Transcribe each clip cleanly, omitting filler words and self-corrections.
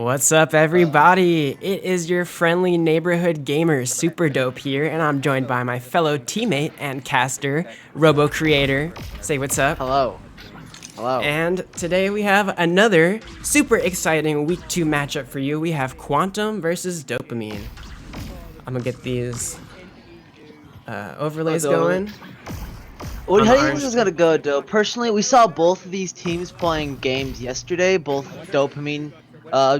What's up, everybody? It is your friendly neighborhood gamer, Super Dope here, and I'm joined by my fellow teammate and caster, Robo Creator. Say what's up. Hello. Hello. And today we have another super exciting Week 2 matchup for you. We have Quantum versus Dopamine. I'm gonna get these overlays going. How do you think this is gonna go, Dope? Personally, we saw both of these teams playing games yesterday. Both Dopamine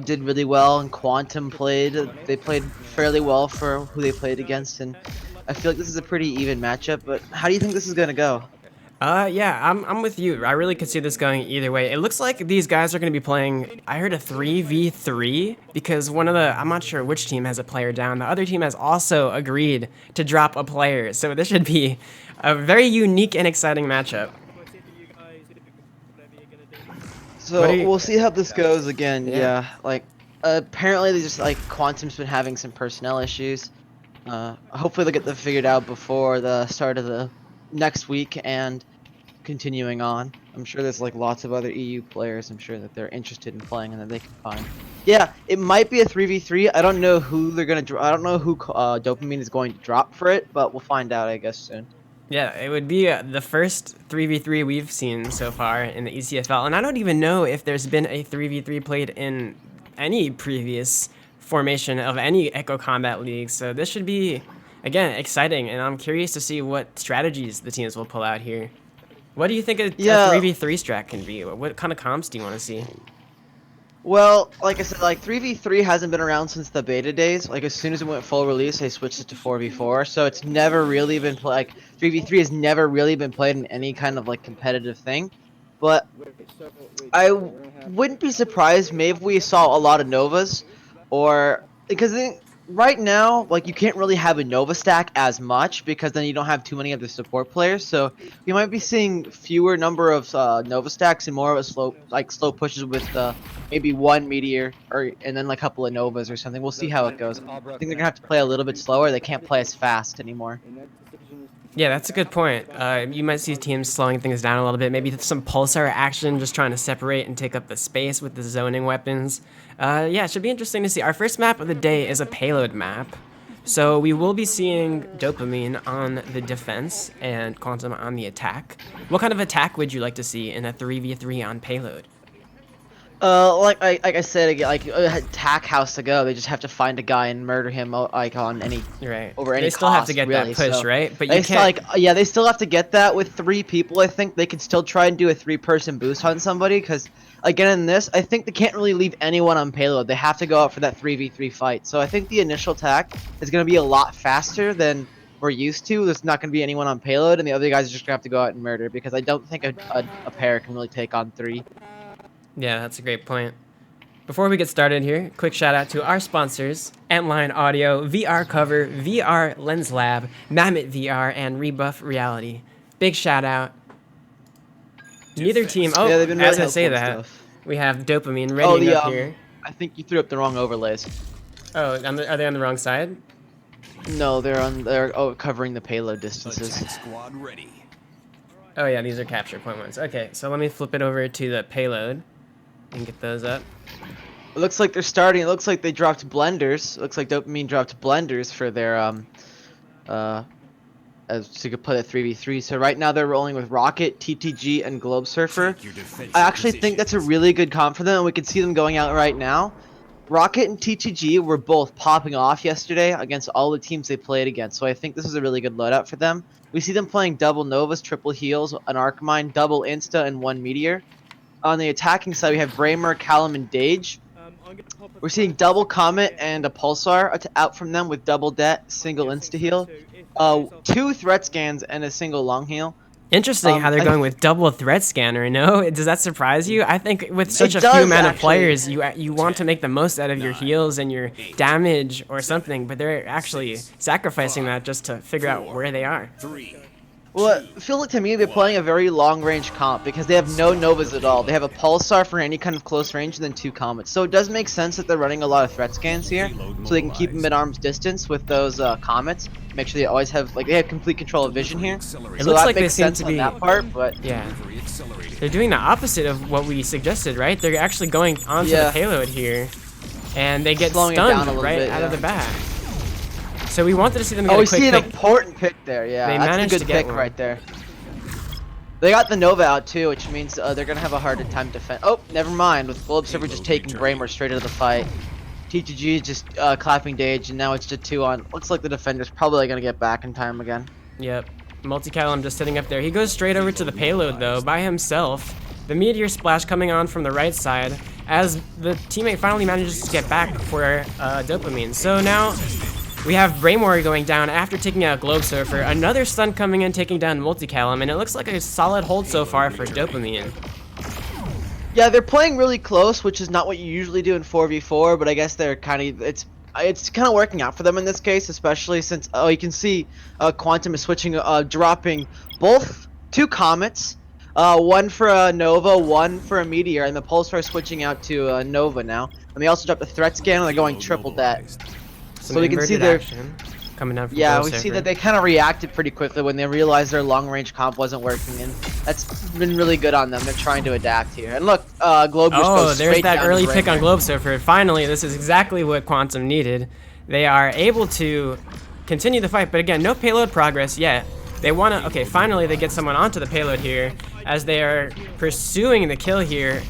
did really well, and Quantum played. They played fairly well for who they played against, and I feel like this is a pretty even matchup. But how do you think this is gonna go? Yeah, I'm with you. I really could see this going either way. It looks like these guys are going to be playing, I heard a 3v3, because I'm not sure which team has a player down. The other team has also agreed to drop a player. So this should be a very unique and exciting matchup. So we'll see how this goes again. Yeah, like apparently they just Quantum's been having some personnel issues. Hopefully they'll get them figured out before the start of the next week and continuing on. I'm sure there's lots of other EU players I'm sure that they're interested in playing and that they can find. Yeah, it might be a 3v3. I don't know who they're gonna I don't know who Dopamine is going to drop for it, but we'll find out I guess soon. Yeah, it would be the first 3v3 we've seen so far in the ECFL, and I don't even know if there's been a 3v3 played in any previous formation of any Echo Combat League, so this should be, again, exciting, and I'm curious to see what strategies the teams will pull out here. What do you think a 3v3 strat can be? What kind of comps do you want to see? Well, like I said, 3v3 hasn't been around since the beta days. As soon as it went full release, they switched it to 4v4. So it's never really been 3v3 has never really been played in any kind of competitive thing. But I wouldn't be surprised maybe if we saw a lot of Novas, or because right now, you can't really have a Nova stack as much because then you don't have too many of the support players. So you might be seeing fewer number of Nova stacks and more of a slow pushes with maybe one Meteor and then a couple of Novas or something. We'll see how it goes. I think they're gonna have to play a little bit slower. They can't play as fast anymore. Yeah, that's a good point. You might see teams slowing things down a little bit. Maybe some pulsar action, just trying to separate and take up the space with the zoning weapons. Yeah, it should be interesting to see. Our first map of the day is a payload map. So we will be seeing Dopamine on the defense and Quantum on the attack. What kind of attack would you like to see in a 3v3 on payload? Like I said again, attack house to go. They just have to find a guy and murder him on any over any. They still have to get that push, right? But you can't. Yeah, they still have to get that with 3 people. I think they could still try and do a 3-person boost on somebody because again in this, I think they can't really leave anyone on payload. They have to go out for that 3v3 fight. So I think the initial attack is going to be a lot faster than we're used to. There's not going to be anyone on payload, and the other guys are just going to have to go out and murder because I don't think a pair can really take on 3. Yeah, that's a great point. Before we get started here, quick shout out to our sponsors, Antline Audio, VR Cover, VR Lens Lab, Mammoth VR, and Rebuff Reality. Big shout out. Neither team, they've been really as I say that, we have Dopamine ready up here. I think you threw up the wrong overlays. Oh, are they on the wrong side? No, they're covering the payload distances. Squad ready. Oh yeah, these are capture point ones. Okay, so let me flip it over to the payload and get those up. It looks like they're starting. It looks like they dropped blenders. It looks like Dopamine dropped blenders for their as to play the 3v3. So right now they're rolling with Rocket, TTG, and Globe Surfer. I actually think that's a really good comp for them, and we can see them going out right now. Rocket and TTG were both popping off yesterday against all the teams they played against, so I think this is a really good loadout for them. We see them playing double Novas, triple Heals, an Arc Mine, double Insta, and 1 Meteor. On the attacking side, we have Bramer, Callum, and Dage. We're seeing double Comet and a Pulsar out from them with double Det, single Insta Heal, 2 Threat Scans, and a single Long Heal. Interesting how they're going with double threat scanner, no? Does that surprise you? I think with such a few amount of players, you want to make the most out of your heals and your damage or something, but they're actually sacrificing that just to figure out where they are. Well, it feels like to me they're playing a very long-range comp because they have no Novas at all. They have a Pulsar for any kind of close range and then 2 Comets. So it does make sense that they're running a lot of threat scans here, so they can keep them at arm's distance with those Comets. Make sure they always have they have complete control of vision here. It looks like they seem to be that part, but yeah, they're doing the opposite of what we suggested, right? They're actually going onto the payload here. and they get Slowing it down a stunned little right bit, out of yeah. the bat. So we wanted to see them get Oh, a we quick see an pick. important pick there. Yeah, They that's a managed good to get pick one. right there. They got the Nova out too, which means they're gonna have a harder time defend. Oh, never mind. With Globe Server just taking Bramer straight into the fight. TTG just clapping Dage, and now it's just 2-on. Looks like the defender's probably gonna get back in time again. Yep. Multicalum just sitting up there. He goes straight over to the payload though, by himself. The meteor splash coming on from the right side as the teammate finally manages to get back for Dopamine. So now we have Braymore going down after taking out Globe Surfer. Another stun coming in, taking down Multicalum, and it looks like a solid hold so far for Dopamine. Yeah, they're playing really close, which is not what you usually do in 4v4, but I guess they're it's kind of working out for them in this case, especially since you can see Quantum is switching, dropping both 2 comets, one for a Nova, one for a Meteor, and the Pulsar is switching out to Nova now. And they also dropped the threat scan, and they're going triple that. Some So we can see inverted their action coming down from Yeah, Globe we see Surfer. that they kind of reacted pretty quickly when they realized their long-range comp wasn't working, and that's been really good on them. They're trying to adapt here. And look, Globe just Oh, goes there's straight that down early to pick on Bramer. Globe Surfer. Finally, this is exactly what Quantum needed. They are able to continue the fight, but again, no payload progress yet. They want to, okay, finally they get someone onto the payload here as they are pursuing the kill here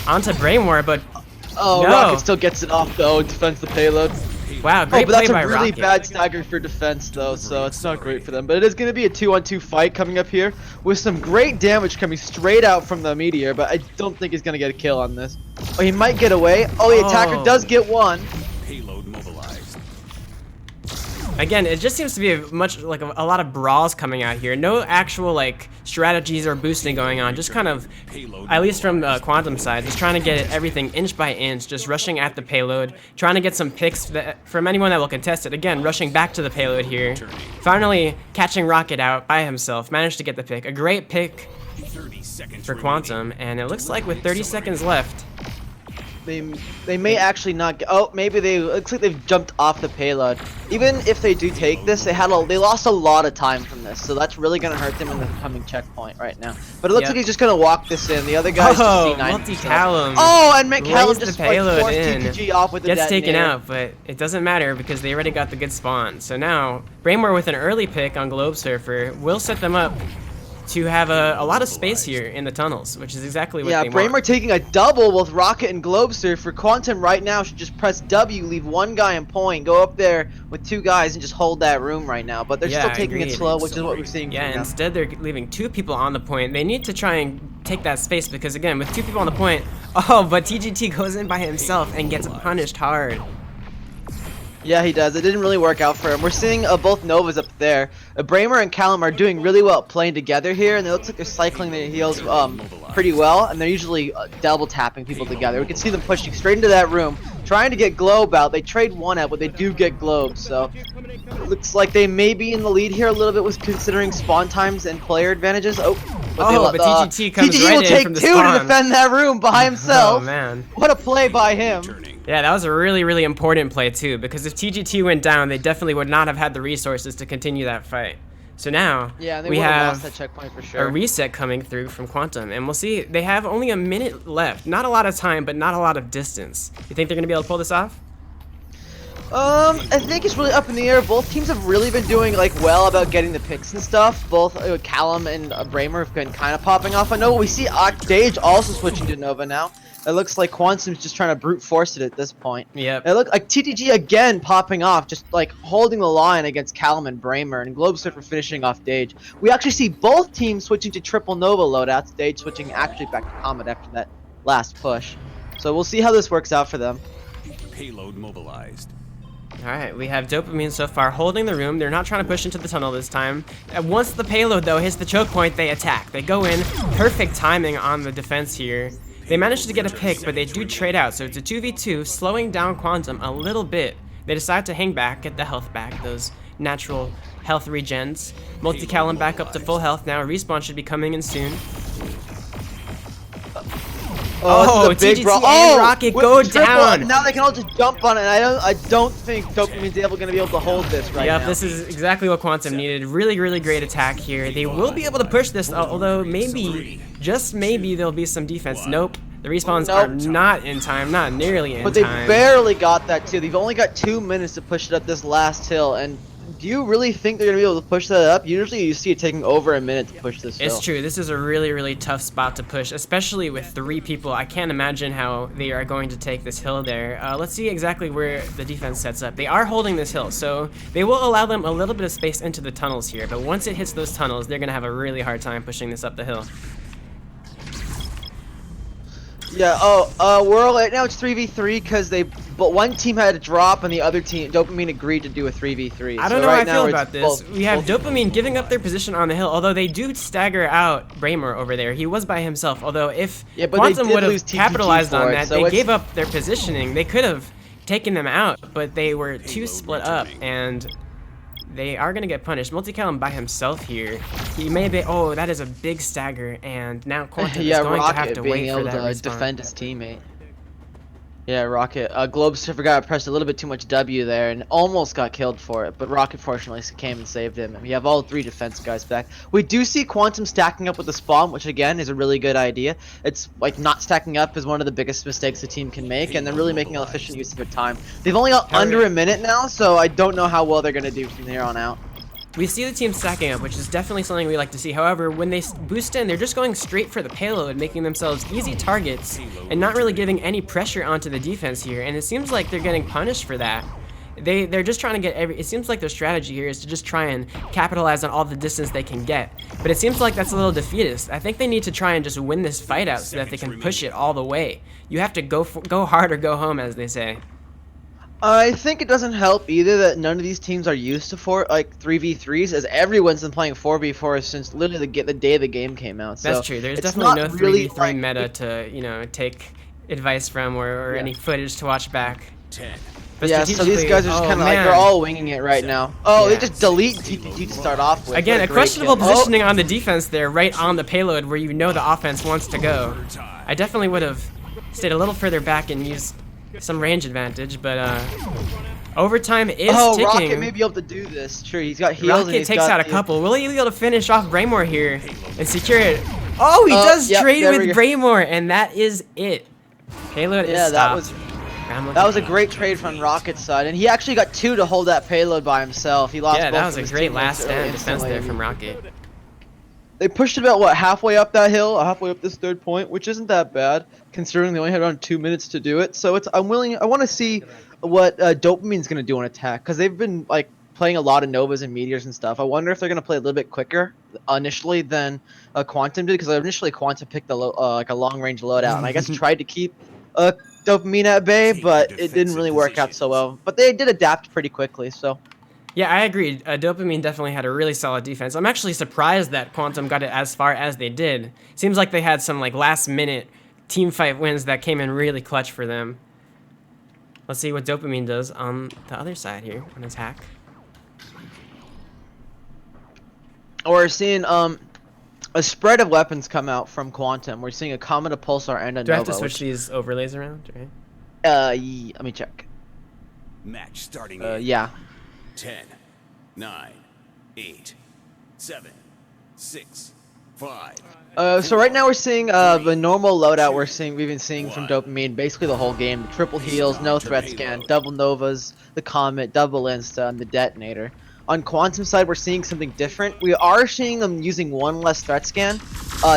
onto Braymore, but Oh, no. Rocket still gets it off though, defends the payload. Wow, Oh, great but play that's by a really Rocket. bad stagger for defense though, so it's not great for them. But it is going to be a 2-on-2 fight coming up here with some great damage coming straight out from the Meteor, but I don't think he's going to get a kill on this. Oh, he might get away. Oh, the attacker Oh. does get one. Payload mobilized. Again, it just seems to be a lot of brawls coming out here. No actual like strategies or boosting going on. Just kind of, at least from the Quantum side, just trying to get everything inch by inch, just rushing at the payload, trying to get some picks from anyone that will contest it. Again, rushing back to the payload here. Finally catching Rocket out by himself, managed to get the pick. A great pick 30 seconds for Quantum, and it looks like with 30 seconds left, They may actually not get, oh, maybe looks like they've jumped off the payload. Even if they do take this, they lost a lot of time from this, so that's really gonna hurt them in the coming checkpoint right now. But it looks Yep. like he's just gonna walk this in. The other guy's oh, just C9. Multicalum. Oh, and McCallum lays just the payload forced in. TTG off with the Gets taken detonator. out, but it doesn't matter because they already got the good spawn. So now, Braymore with an early pick on Globe Surfer will set them up to have a lot of space here in the tunnels, which is exactly what Yeah, they Bramer want. taking a double with Rocket and Globe Surfer. Quantum right now should just press W, leave one guy in point, go up there with 2 guys and just hold that room right now. But they're Yeah, still taking it agreed. slow, which is what we're seeing Yeah, from now. instead they're leaving 2 people on the point. They need to try and take that space because again, with 2 people on the point, oh, but TGT goes in by himself and gets punished hard. Yeah, he does. It didn't really work out for him. We're seeing both Novas up there. Bramer and Callum are doing really well playing together here, and it looks like they're cycling their heals pretty well, and they're usually double tapping people together. We can see them pushing straight into that room, trying to get Globe out. They trade one out, but they do get Globe, so it looks like they may be in the lead here a little bit with considering spawn times and player advantages. Oh, Oh, but TGT comes TGT right will in take from the 2 spawn. to defend that room by himself. Oh man. What a play by him. Yeah, that was a really, really important play too, because if TGT went down, they definitely would not have had the resources to continue that fight. So now, Yeah, they we would have have lost that checkpoint for a sure. reset coming through from Quantum, and we'll see, they have only a minute left. Not a lot of time, but not a lot of distance. You think they're going to be able to pull this off? I think it's really up in the air. Both teams have really been doing like well about getting the picks and stuff. Both Callum and Bramer have been kind of popping off. I know we see Octage also switching to Nova now. It looks like Quantum's just trying to brute force it at this point. Yep. It looks like TTG again popping off, just like holding the line against Callum and Bramer, and Globe Surfer finishing off Dage. We actually see both teams switching to triple Nova loadouts. Dage switching actually back to Comet after that last push. So we'll see how this works out for them. Payload mobilized. Alright, we have Dopamine so far holding the room. They're not trying to push into the tunnel this time. And once the payload, though, hits the choke point, they attack. They go in. Perfect timing on the defense here. They managed to get a pick, but they do trade out. So it's a 2v2, slowing down Quantum a little bit. They decide to hang back, get the health back, those natural health regens. Multicalum back up to full health now. Respawn should be coming in soon. Oh, this is a big TGT brawl. and Rocket with go the triple, down. Now they can all just jump on it. I don't think Dopamine's going to be able to hold this right Yep, now. this is exactly what Quantum needed. Really, really great attack here. They will be able to push this, although maybe, just maybe, there'll be some defense. Nope. The respawns Nope. are not in time, not nearly in But they time. barely got that too. They've only got 2 minutes to push it up this last hill. And do you really think they're gonna be able to push that up? Usually you see it taking over a minute to push this hill. It's true. This is a really, really tough spot to push, especially with 3 people. I can't imagine how they are going to take this hill there. Let's see exactly where the defense sets up. They are holding this hill, so they will allow them a little bit of space into the tunnels here. But once it hits those tunnels, they're going to have a really hard time pushing this up the hill. Yeah. We're right now it's 3v3 because but one team had a drop and the other team, Dopamine, agreed to do a 3v3. I don't So know right how I now feel it's about this. both- We have both- Dopamine giving up their position on the hill, although they do stagger out Braymore over there. He was by himself, although if Yeah, but they Quantum did would have lose TPT capitalized for on it, that, so they it's- gave up their positioning. They could have taken them out, but they were too split up, and they are going to get punished. Multicalum by himself here. He may be... Oh, that is a big stagger, and now Quantum yeah, is going Rocket to have to being wait for able that to respawn. defend his teammate. Yeah, Rocket. Globes forgot pressed a little bit too much W there and almost got killed for it, but Rocket fortunately came and saved him. And we have all 3 defense guys back. We do see Quantum stacking up with the spawn, which again is a really good idea. It's like not stacking up is one of the biggest mistakes the team can make, and they're really making an efficient use of their time. They've only got under a minute now, so I don't know how well they're gonna do from here on out. We see the team stacking up, which is definitely something we like to see. However, when they boost in, they're just going straight for the payload, making themselves easy targets and not really giving any pressure onto the defense here. And it seems like they're getting punished for that. They're just trying to get it seems like their strategy here is to just try and capitalize on all the distance they can get. But it seems like that's a little defeatist. I think they need to try and just win this fight out so that they can push it all the way. You have to go hard or go home, as they say. I think it doesn't help either that none of these teams are used to 3v3s, as everyone's been playing 4v4 since literally the day the game came out. So That's true. There's it's definitely no not really 3v3 like- meta to, take advice from or Yeah. any footage to watch back. 10, But Yeah, so these strategically- guys are just oh, kind of like, they're man. all winging it right now. Oh, Yeah. they just delete TPT to start off with. Again, What a great questionable kill. Oh, positioning on the defense there, right on the payload where you know the offense wants to go. I definitely would have stayed a little further back and used some range advantage, but overtime is ticking. Rocket may be able to do this. Sure, he's got heals and Rocket he's takes got out a the- couple. Will he be able to finish off Braymore here and secure it? Oh, he Oh, does yep, trade there we with go. Braymore, and that is it. Payload is Yeah, stopped. that was a great trade from Rocket's side, and he actually got 2 to hold that payload by himself. He lost. Yeah, both that was of a his great teammates last stand defense instantly. there from Rocket. They pushed it about what, halfway up that hill, halfway up this 3rd point, which isn't that bad considering they only had around 2 minutes to do it. So I want to see what Dopamine's gonna do on attack, because they've been like playing a lot of Novas and Meteors and stuff. I wonder if they're gonna play a little bit quicker initially than Quantum did, because initially Quantum picked like a long range loadout, and I guess tried to keep Dopamine at bay, but it didn't really work out so well. But they did adapt pretty quickly, so. Yeah, I agree. Dopamine definitely had a really solid defense. I'm actually surprised that Quantum got it as far as they did. Seems like they had some last minute team fight wins that came in really clutch for them. Let's see what Dopamine does on the other side here on his hack. We're seeing a spread of weapons come out from Quantum. We're seeing a Comet, a Pulsar, and a Do I Nova. have to switch which, these overlays around? Right? let me check. match starting in Yeah. 10, 9, 8, 7, 6, 5. So right now we're seeing the normal loadout we've been seeing from Dopamine basically the whole game. The triple heals, no threat scan, double Novas, the Comet, double Insta, and the Detonator. On Quantum side, we're seeing something different. We are seeing them using one less threat scan.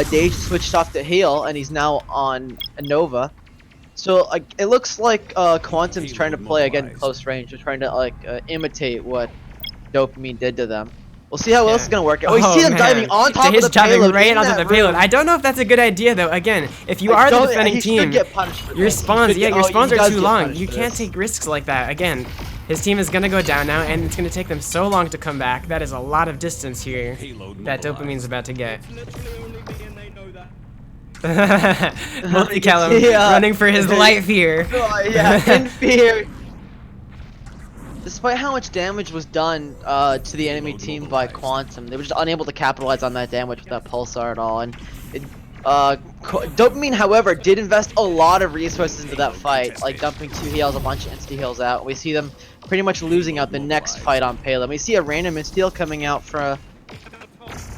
Dage switched off to heal, and he's now on a Nova. So it looks like Quantum's trying to play again close range. They're trying to imitate what Dopamine did to them. We'll see how else it's gonna work out. Oh, you see them diving on top of He's the diving payload. right in onto that the payload. room. I don't know if that's a good idea though. Again, if you I are the don't- defending he should team, get punished for your this. He spawns, should yeah, get- your he spawns are does too get long. punished You for can't this. take risks like that. Again, his team is gonna go down now, and it's gonna take them so long to come back. That is a lot of distance here that Dopamine's about to get. Multicalum Yeah. running for his life here. Yeah, in fear. Despite how much damage was done to the enemy team by Quantum, they were just unable to capitalize on that damage with that Pulsar at all. And Dopamine, however, did invest a lot of resources into that fight, like dumping 2 heals, a bunch of insta heals out. We see them pretty much losing out the next fight on payload. We see a random insta heal coming out for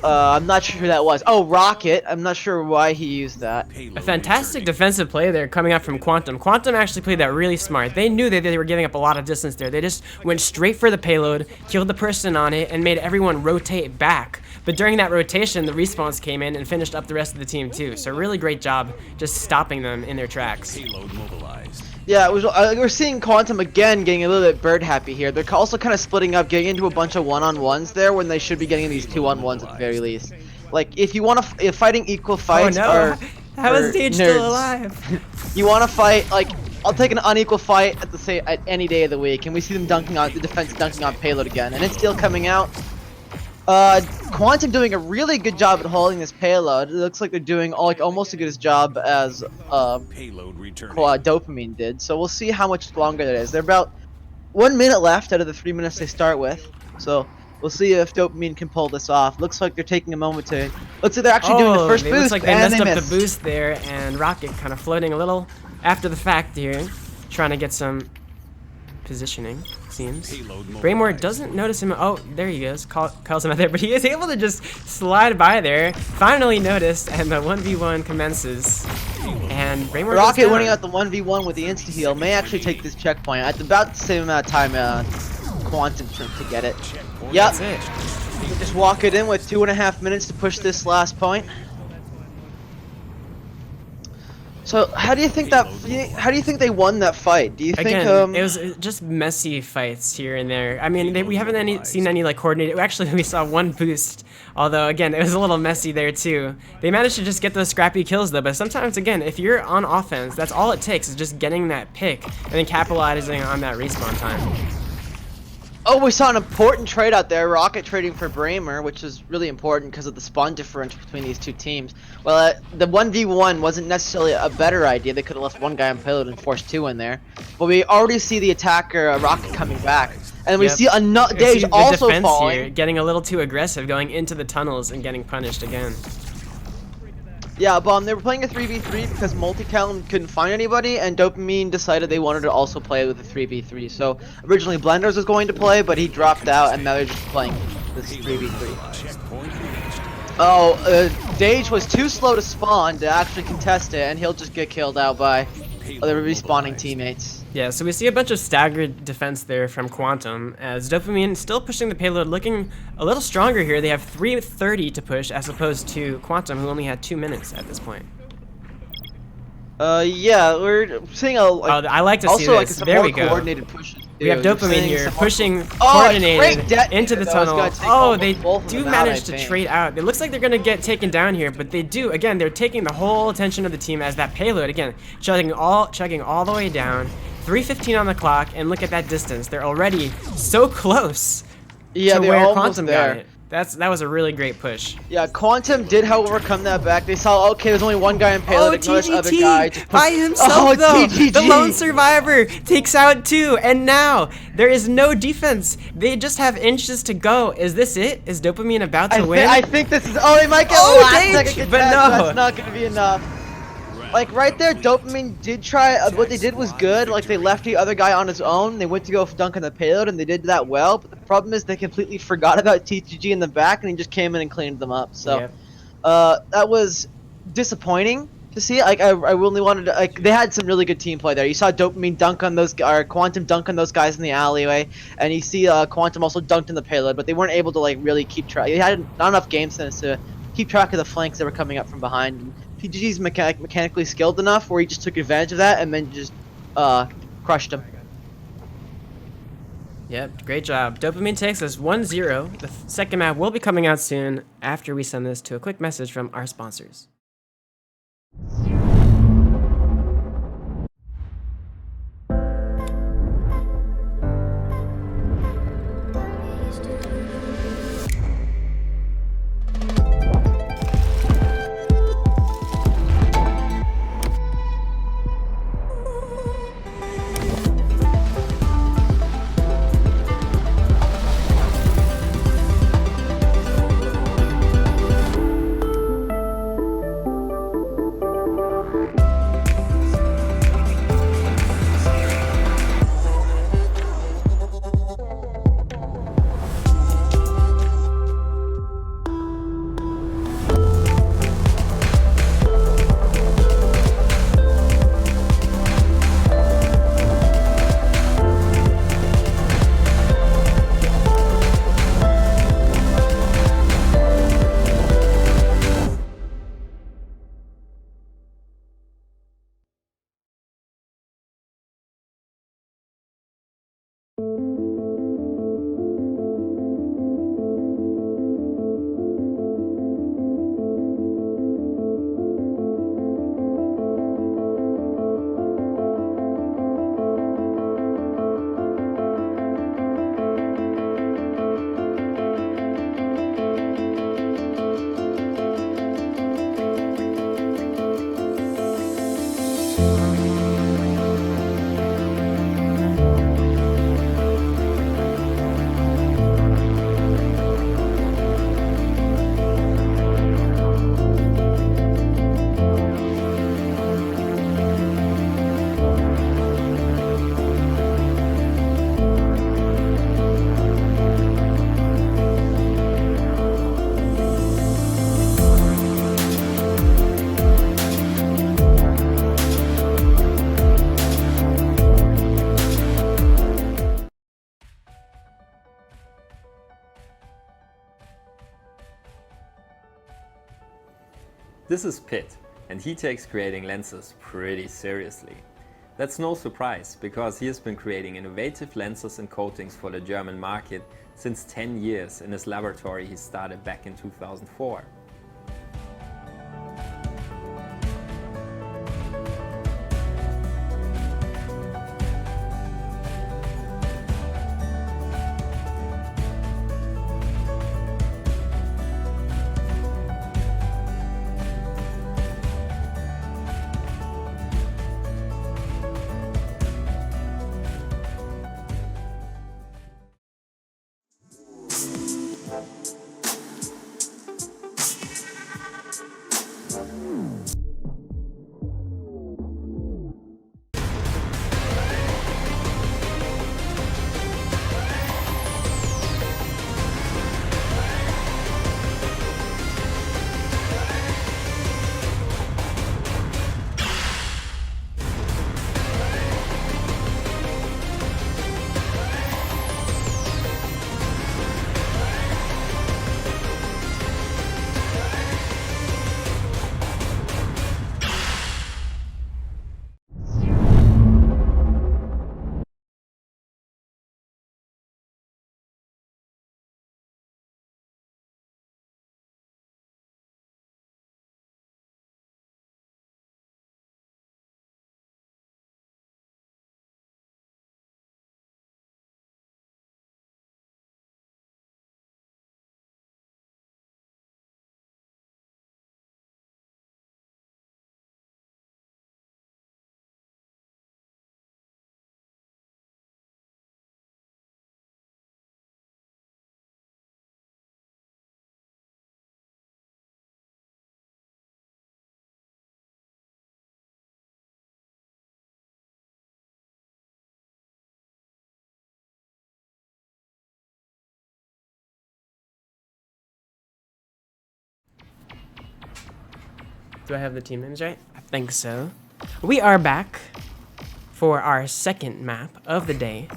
I'm not sure who that was. Oh, Rocket. I'm not sure why he used that. A fantastic defensive play there coming up from Quantum. Quantum actually played that really smart. They knew that they were giving up a lot of distance there. They just went straight for the payload, killed the person on it, and made everyone rotate back. But during that rotation, the respawns came in and finished up the rest of the team too. So really great job just stopping them in their tracks. Payload mobilized. Yeah, it was. We're seeing Quantum again getting a little bit bird happy here. They're also kind of splitting up, getting into a bunch of one-on-ones there when they should be getting these 2-on-1s at the very least. Like if you want to, if fighting equal fights are How is Stage nerds. still alive? You want to fight like I'll take an unequal fight at any day of the week, and we see them dunking on the defense, dunking on payload again, and it's still coming out. Quantum doing a really good job at holding this payload. It looks like they're doing almost as good a job as Payload returning. Dopamine did. So we'll see how much longer that is. They're about 1 minute left out of the 3 minutes they start with. So we'll see if Dopamine can pull this off. Looks like they're taking a moment to. Looks like they're actually doing the first boost. Looks like they and messed up missed. the boost there, and Rocket kind of floating a little after the fact here, trying to get some positioning. Seems. Braymore doesn't notice him. Oh, there he goes. Calls him out there, but he is able to just slide by there. Finally noticed, and the 1v1 commences. And Braymore Rocket winning out the 1v1 with the insta heal may actually take this checkpoint at about the same amount of time Quantum took to get it. Yep. That's it. Just walk it in with 2.5 minutes to push this last point. So how do you think they won that fight? Do you think Again, it was just messy fights here and there. I mean, we haven't seen any like coordinated. Actually, we saw one boost. Although again, it was a little messy there too. They managed to just get those scrappy kills though. But sometimes again, if you're on offense, that's all it takes is just getting that pick and then capitalizing on that respawn time. Oh, we saw an important trade out there, Rocket trading for Bramer, which is really important because of the spawn differential between these two teams. Well, the 1v1 wasn't necessarily a better idea. They could have left one guy on payload and forced two in there. But we already see the attacker, Rocket, coming back. And we see another Dage also falling. Here, getting a little too aggressive, going into the tunnels and getting punished again. Yeah, but they were playing a 3v3 because Multicalum couldn't find anybody, and Dopamine decided they wanted to also play with a 3v3. So originally Blenders was going to play, but he dropped out, and now they're just playing this 3v3. Oh, Dage was too slow to spawn to actually contest it, and he'll just get killed out by other respawning teammates. Yeah, so we see a bunch of staggered defense there from Quantum, as Dopamine still pushing the payload, looking a little stronger here. They have 3:30 to push, as opposed to Quantum, who only had 2 minutes at this point. Yeah, we're seeing a I like to see also like this. some There more we go. coordinated pushes. We have You're Dopamine seeing here some pushing great coordinated detonator into the that was tunnel. gonna take Oh, almost they both of do them out, manage I to think. trade out. It looks like they're going to get taken down here, but they do. Again, they're taking the whole attention of the team as that payload, again, chugging all the way down. 3:15 on the clock, and look at that distance. They're already so close Yeah, to they're where almost Quantum there. got it. That was a really great push. Yeah, Quantum did, however, come that back. They saw, okay, there's only one guy in payload. Oh, Ignore this other guy. TGT by himself, Oh, though. TGT. The lone survivor takes out 2, and now there is no defense. They just have inches to go. Is this it? Is Dopamine about to win? I think this is. Oh, they might get Oh, last Dage, second but contest, no. That's not gonna be enough. Like right there, Dopamine did try. What they did was good. Like they left the other guy on his own. They went to go dunk on the payload, and they did that well. But the problem is they completely forgot about TTG in the back, and he just came in and cleaned them up. So, Yep. that was disappointing to see. Like I really wanted to. Like they had some really good team play there. You saw Dopamine dunk on those, or Quantum dunk on those guys in the alleyway, and you see Quantum also dunked in the payload, but they weren't able to like really keep track. They had not enough game sense to keep track of the flanks that were coming up from behind. And PGG's mechanically skilled enough where he just took advantage of that and then just crushed him. Yep, great job. Dopamine takes us 1-0. The second map will be coming out soon after we send this to a quick message from our sponsors. This is Pitt, and he takes creating lenses pretty seriously. That's no surprise, because he has been creating innovative lenses and coatings for the German market since 10 years in his laboratory he started back in 2004. Do I have the team names right? I think so. We are back for our second map of the day.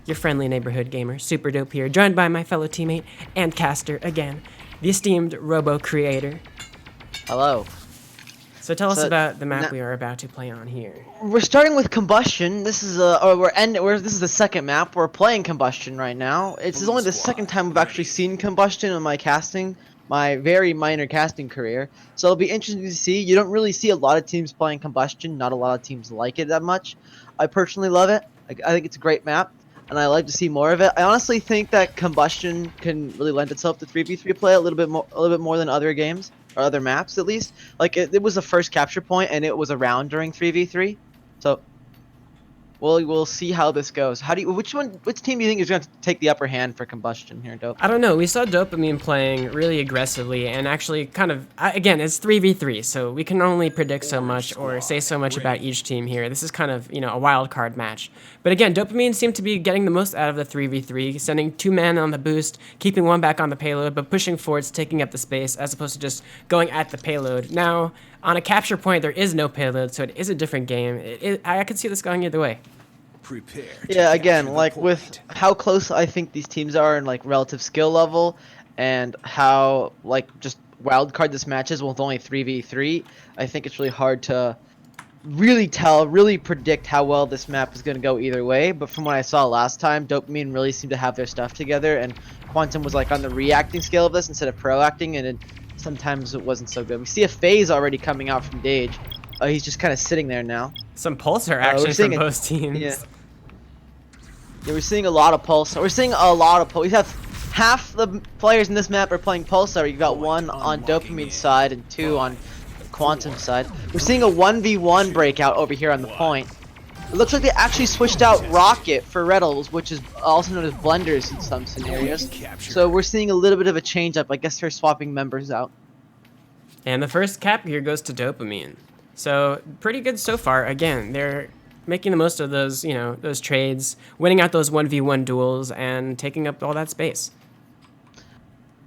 Your friendly neighborhood gamer, Super Dope here, joined by my fellow teammate and caster again, the esteemed Robo Creator. Hello. So tell us So, about the map we are about to play on here. We're starting with Combustion. This is this is the second map. We're playing Combustion right now. It's only the second time I've actually seen Combustion in my casting, my very minor casting career. So it'll be interesting to see. You don't really see a lot of teams playing Combustion. Not a lot of teams like it that much. I personally love it. I think it's a great map, and I like to see more of it. I honestly think that Combustion can really lend itself to 3v3 play a little bit more than other games or other maps at least. Like it was the first capture point, and it was around during 3v3. So we'll see how this goes. Which team do you think is going to take the upper hand for Combustion here, Dope? I don't know. We saw Dopamine playing really aggressively and actually kind of, again, it's 3v3, so we can only predict so much or say so much about each team here. This is kind of, a wild card match. But again, Dopamine seemed to be getting the most out of the 3v3, sending 2 men on the boost, keeping 1 back on the payload, but pushing forwards, taking up the space, as opposed to just going at the payload. Now, on a capture point, there is no payload, so it is a different game. I could see this going either way. Yeah, again, like with how close I think these teams are in like relative skill level, and how like just wild card this match is with only 3v3, I think it's really hard to really predict how well this map is going to go either way. But from what I saw last time, Dopamine really seemed to have their stuff together, and Quantum was like on the reacting scale of this instead of proacting, and sometimes it wasn't so good. We see a phase already coming out from Dage. He's just kind of sitting there now. Some pulsar action from both teams. Yeah, we're seeing a lot of Pulsar. We're seeing a lot of Pulsar. We have half the players in this map are playing Pulsar. You got 1 on Dopamine's side and 2 on Quantum's side. We're seeing a 1v1 breakout over here on the point. It looks like they actually switched out Rocket for Reddles, which is also known as Blenders in some scenarios. So we're seeing a little bit of a change up. I guess they're swapping members out. And the first cap here goes to Dopamine. So pretty good so far. Again, they're making the most of those, those trades, winning out those 1v1 duels, and taking up all that space.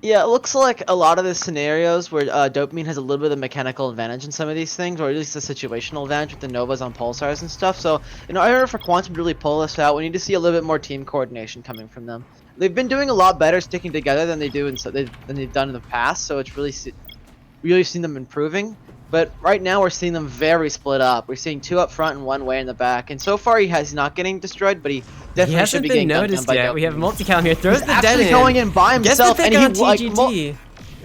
Yeah, it looks like a lot of the scenarios where Dopamine has a little bit of mechanical advantage in some of these things, or at least a situational advantage with the Novas on Pulsars and stuff. So, in order for Quantum to really pull this out, we need to see a little bit more team coordination coming from them. They've been doing a lot better sticking together than they've done in the past, so it's really seen them improving. But right now we're seeing them very split up. We're seeing 2 up front and 1 way in the back. And so far he's not getting destroyed, but he He definitely should hasn't be been getting gunned down noticed by yet. We have Dopamine. multi-Callum here. Throws He's the dead actually in. going in by Gets himself, the pick and on he like TGG.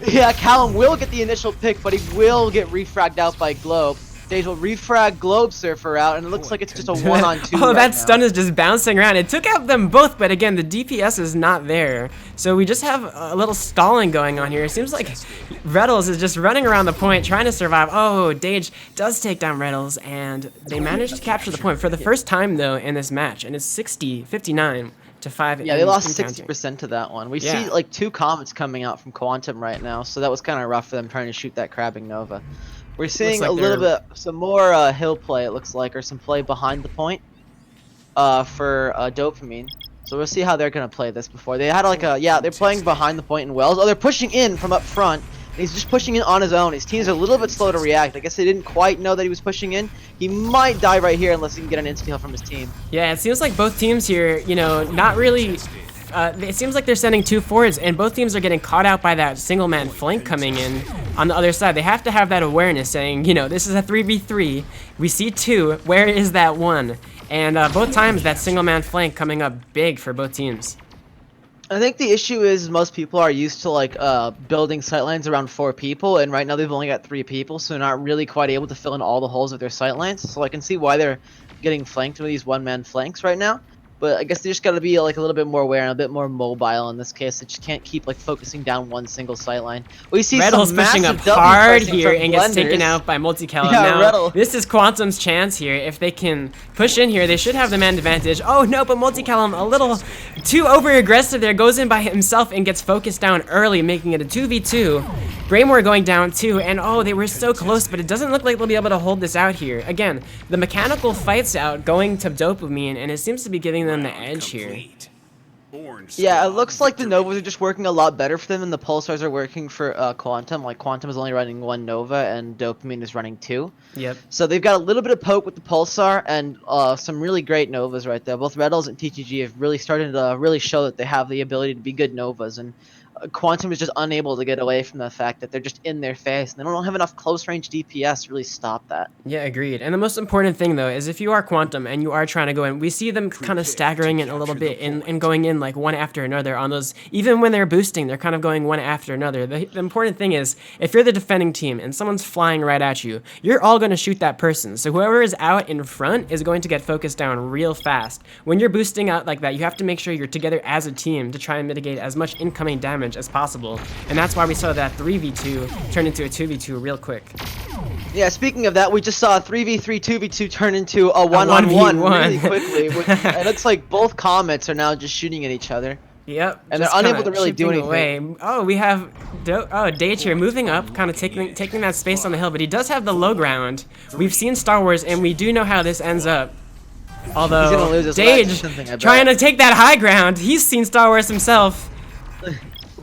yeah, Callum will get the initial pick, but he will get refragged out by Globe. Stage will refrag Globe Surfer out, and it looks like it's just a 1-on-2 Oh, right that now. stun is just bouncing around. It took out them both, but again, the DPS is not there. So we just have a little stalling going on here. It seems like Reddles is just running around the point, trying to survive. Oh, Dage does take down Reddles, and they managed to capture the point for the first time, though, in this match. And it's 59 to 5. Yeah, they lost in counting. 60% to that one. We Yeah. see like 2 comets coming out from Quantum right now, so that was kind of rough for them trying to shoot that Crabbing Nova. We're seeing like a little they're- bit, some more hill play, it looks like, or some play behind the point for Dopamine. So we'll see how they're going to play this before. They had like a, yeah, they're playing behind the point in Wells. Oh, they're pushing in from up front. He's just pushing in on his own. His team's a little bit slow to react. I guess they didn't quite know that he was pushing in. He might die right here unless he can get an insta-heal from his team. Yeah, it seems like both teams here, you know, not really. It seems like they're sending 2 forwards, and both teams are getting caught out by that single-man flank coming in on the other side. They have to have that awareness, saying, you know, this is a 3v3. We see 2. Where is that 1? And both times, that single-man flank coming up big for both teams. I think the issue is most people are used to like building sightlines around 4 people, and right now they've only got 3 people, so they're not really quite able to fill in all the holes of their sightlines. So I can see why they're getting flanked with these 1-man flanks right now. But I guess they just got to be like a little bit more aware and a bit more mobile in this case. They just can't keep like focusing down one single sightline. We see Reddle's some pushing up massive W hard pressing here from and gets taken Blenders. out by Multicallum. Yeah, Now, Reddle. this is Quantum's chance here. If they can push in here, they should have the man advantage. Oh no, but Multicallum a little too over-aggressive there. Goes in by himself and gets focused down early, making it a 2v2. Braymore going down too, and oh, they were so close, but it doesn't look like they'll be able to hold this out here. Again, the mechanical fights out going to Dopamine, and it seems to be giving them the edge here. Yeah, it looks like the Novas are just working a lot better for them than the Pulsars are working for Quantum. Like, Quantum is only running 1 Nova and Dopamine is running 2. Yep. So they've got a little bit of poke with the Pulsar and some really great Novas right there. Both Reddles and TTG have really started to really show that they have the ability to be good Novas, and Quantum is just unable to get away from the fact that they're just in their face, and they don't have enough close-range DPS to really stop that. Yeah, agreed. And the most important thing, though, is if you are Quantum and you are trying to go in, we see them kind of staggering it a little bit and going in like one after another on those. Even when they're boosting, they're kind of going one after another. The important thing is, if you're the defending team and someone's flying right at you, you're all going to shoot that person. So whoever is out in front is going to get focused down real fast. When you're boosting out like that, you have to make sure you're together as a team to try and mitigate as much incoming damage as possible. And that's why we saw that 3v2 turn into a 2v2 real quick. Yeah, speaking of that, we just saw a 3v3, 2v2 turn into a 1-on-1 really quickly. It looks like both Comets are now just shooting at each other. Yep. And they're just unable kinda to really do chipping anything. away. Oh, we have Dage here moving up, kind of taking that space on the hill, but he does have the low ground. We've seen Star Wars, and we do know how this ends up. He's Although gonna lose his legs or Dage something, I bet. trying to take that high ground, he's seen Star Wars himself.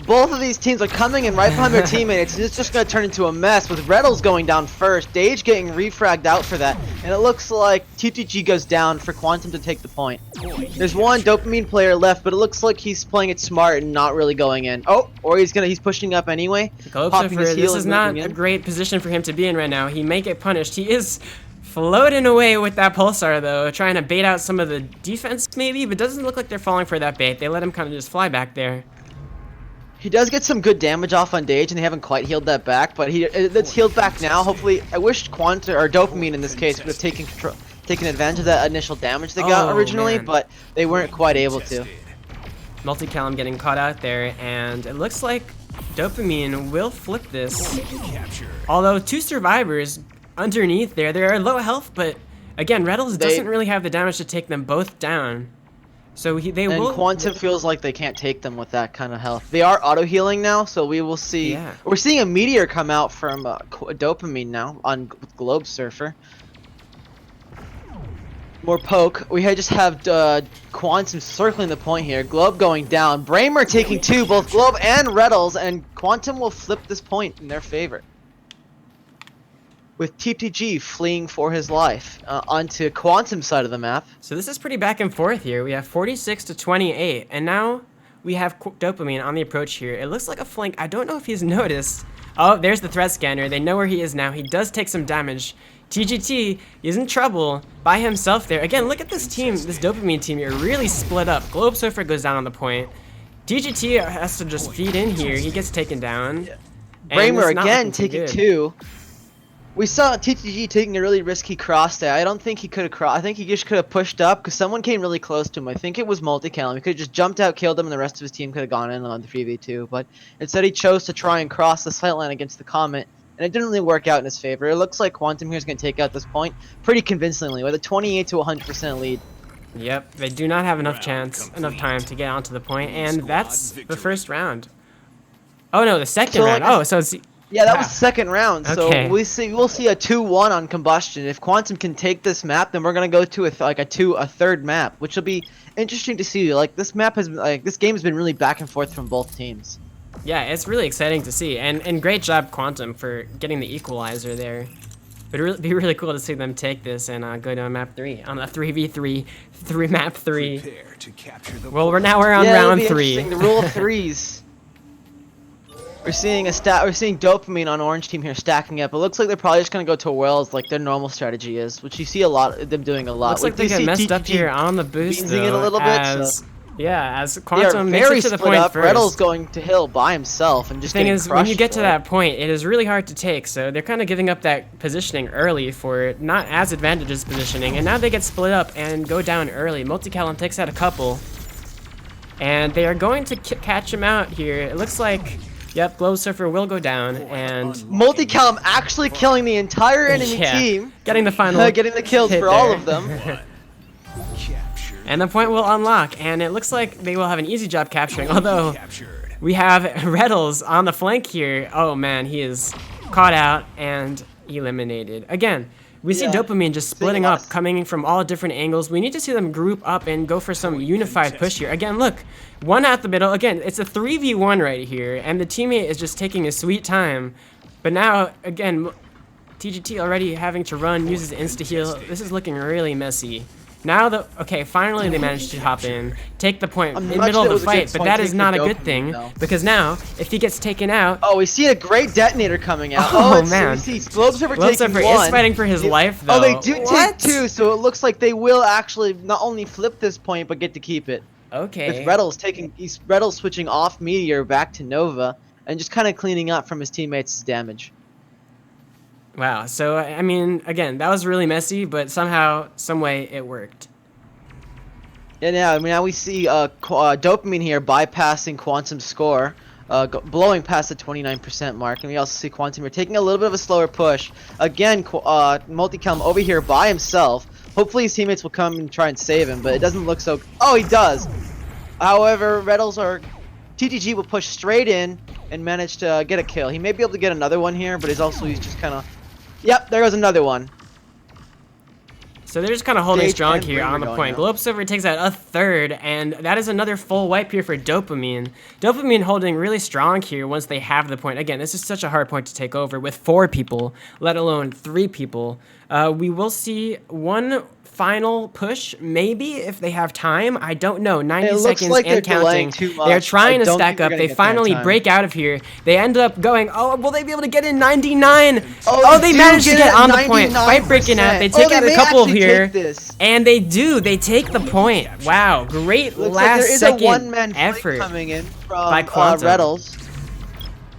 Both of these teams are coming in right behind their teammates, and it's just going to turn into a mess with Reddles going down first, Dage getting refragged out for that, and it looks like TTG goes down for Quantum to take the point. There's one Dopamine player left, but it looks like he's playing it smart and not really going in. Oh, or he's pushing up anyway. Popping his heel This is and not moving a in. great position for him to be in right now. He may get punished. He is floating away with that Pulsar, though, trying to bait out some of the defense, maybe, but doesn't look like they're falling for that bait. They let him kind of just fly back there. He does get some good damage off on Dage, and they haven't quite healed that back, but it's healed back now. Hopefully, I wish Quanta, or Dopamine in this case, would have taken advantage of that initial damage they got Oh, originally, man. but they weren't quite able to. Multicallum getting caught out there, and it looks like Dopamine will flip this. Although 2 survivors underneath there, they're low health, but again, Reddles doesn't really have the damage to take them both down. So they And will. Quantum feels like they can't take them with that kind of health. They are auto-healing now, so we will see. Yeah. We're seeing a meteor come out from Dopamine now on with Globe Surfer. More poke. We just have Quantum circling the point here. Globe going down. Bramer taking 2, both Globe and Reddles, and Quantum will flip this point in their favor. With TTG fleeing for his life onto Quantum's side of the map. So this is pretty back and forth here. We have 46 to 28, and now we have Dopamine on the approach here. It looks like a flank. I don't know if he's noticed, Oh, there's the threat scanner. They know where he is now. He does take some damage. TGT is in trouble by himself there. Again, look at this team, this Dopamine team here, really split up. Globe Surfer goes down on the point. TGT has to just feed in here. He gets taken down. Bramer again taking 2. We saw TTG taking a really risky cross there. I don't think he could have crossed. I think he just could have pushed up because someone came really close to him. I think it was Multicam. He could have just jumped out, killed him, and the rest of his team could have gone in on the 3v2. But instead, he chose to try and cross the sight line against the Comet, and it didn't really work out in his favor. It looks like Quantum here is going to take out this point pretty convincingly with a 28 to 100% lead. Yep, they do not have enough time to get onto the point, and that's the first round. Oh no, the second round. Oh, so it's yeah, that was the second round. Okay. So we'll see a 2-1 on Combustion. If Quantum can take this map, then we're gonna go to a third map, which will be interesting to see. Like this game has been really back and forth from both teams. Yeah, it's really exciting to see, and great job Quantum for getting the equalizer there. It'd be really cool to see them take this and go to map 3 on a 3v3 map 3. Well, we're on round 3. The rule of threes. We're seeing Dopamine on Orange team here stacking up. It looks like they're probably just gonna go to Wells like their normal strategy is, which you see a lot of them doing a lot. Looks like they get messed up here on the boost though, it a little bit. As Quantum makes it to the point first. Reddle's going to hill by himself and just the thing getting is, crushed when you get to that point, it is really hard to take. So they're kind of giving up that positioning early for not as advantageous positioning, and now they get split up and go down early. Multicallum takes out a couple, and they are going to catch him out here. It looks like. Yep, Globe Surfer will go down, and Multicallum actually killing the entire enemy team, getting the final, getting the kills for all of them. And the point will unlock, and it looks like they will have an easy job capturing. Although we have Reddles on the flank here. Oh man, he is caught out and eliminated again. We see Dopamine just splitting up, coming from all different angles. We need to see them group up and go for some unified push here. Again, look, one at the middle. Again, it's a 3v1 right here, and the teammate is just taking his sweet time. But now, again, TGT already having to run, uses insta-heal. This is looking really messy. Now finally they managed to hop in, take the point in the middle of the fight, but that is not a good thing, because now, if he gets taken out... Oh, we see a great detonator coming out. Oh man. We see Globe Surfer taking Surfer is fighting for his life, though. Oh, they do take 2, so it looks like they will actually not only flip this point, but get to keep it. Okay. With Reddles switching off Meteor back to Nova, and just kind of cleaning up from his teammates' damage. Wow, so, I mean, again, that was really messy, but somehow, some way, it worked. Yeah, I mean, now we see Dopamine here bypassing Quantum's score, blowing past the 29% mark, and we also see Quantum here taking a little bit of a slower push. Again, Multicam over here by himself. Hopefully his teammates will come and try and save him, but it doesn't look so... Oh, he does! However, TTG will push straight in and manage to get a kill. He may be able to get another one here, but he's just kind of... Yep, there goes another one. So they're just kind of holding strong here on the point. Globe Surfer takes out a third, and that is another full wipe here for Dopamine. Dopamine holding really strong here once they have the point. Again, this is such a hard point to take over with 4 people, let alone 3 people. We will see one final push, maybe, if they have time. I don't know. 90 seconds like and counting. They're trying to stack up. They finally break out of here. They end up going, oh, will they be able to get in 99? Oh, they managed to get on the point. Fight breaking out. They take out a couple here. And they do. They take the point. Wow. Great last second effort coming in from by Quantum. Reddles.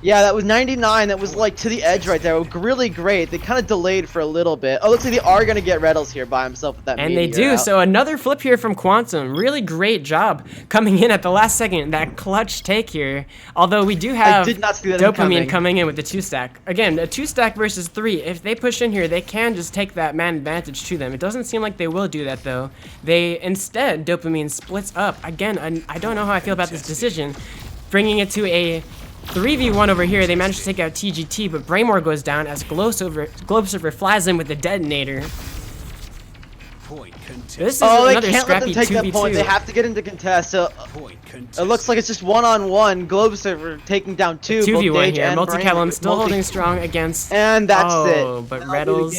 Yeah, that was 99. That was like to the edge right there. Really great. They kind of delayed for a little bit. Oh, looks like they are going to get Reddles here by himself with that. And they do. So another flip here from Quantum. Really great job coming in at the last second. That clutch take here. Although we do have Dopamine coming in with the 2-stack. Again, a 2-stack versus 3. If they push in here, they can just take that man advantage to them. It doesn't seem like they will do that, though. They instead, Dopamine splits up. Again, I don't know how I feel about this decision. Bringing it to a 3v1 over here. They managed to take out TGT, but Braymore goes down as Globe Surfer flies in with the detonator. This is another scrappy 2v2. They have to get into contest. So it looks like it's just one-on-one. Globe Surfer taking down 2. 2v1 here. Multicallum still holding strong against. And that's it. But Reddles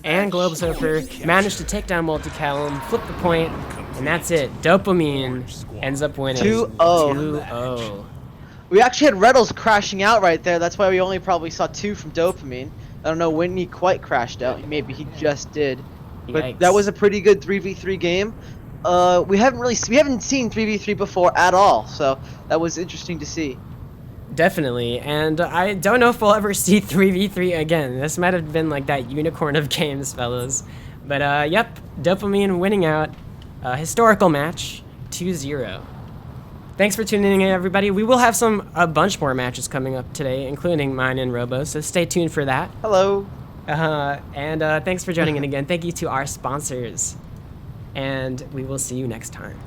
and Globe Surfer managed to take down Multicallum, flip the point, and that's it. Dopamine ends up winning 2-0. We actually had Reddles crashing out right there. That's why we only probably saw 2 from Dopamine. I don't know when he quite crashed out. Maybe he just did. But that was a pretty good 3v3 game. We haven't seen 3v3 before at all, so that was interesting to see. Definitely, and I don't know if we'll ever see 3v3 again. This might have been like that unicorn of games, fellas. But yep, Dopamine winning out. Historical match, 2-0. Thanks for tuning in, everybody. We will have a bunch more matches coming up today, including mine and Robo, so stay tuned for that. Hello. And thanks for joining in again. Thank you to our sponsors, and we will see you next time.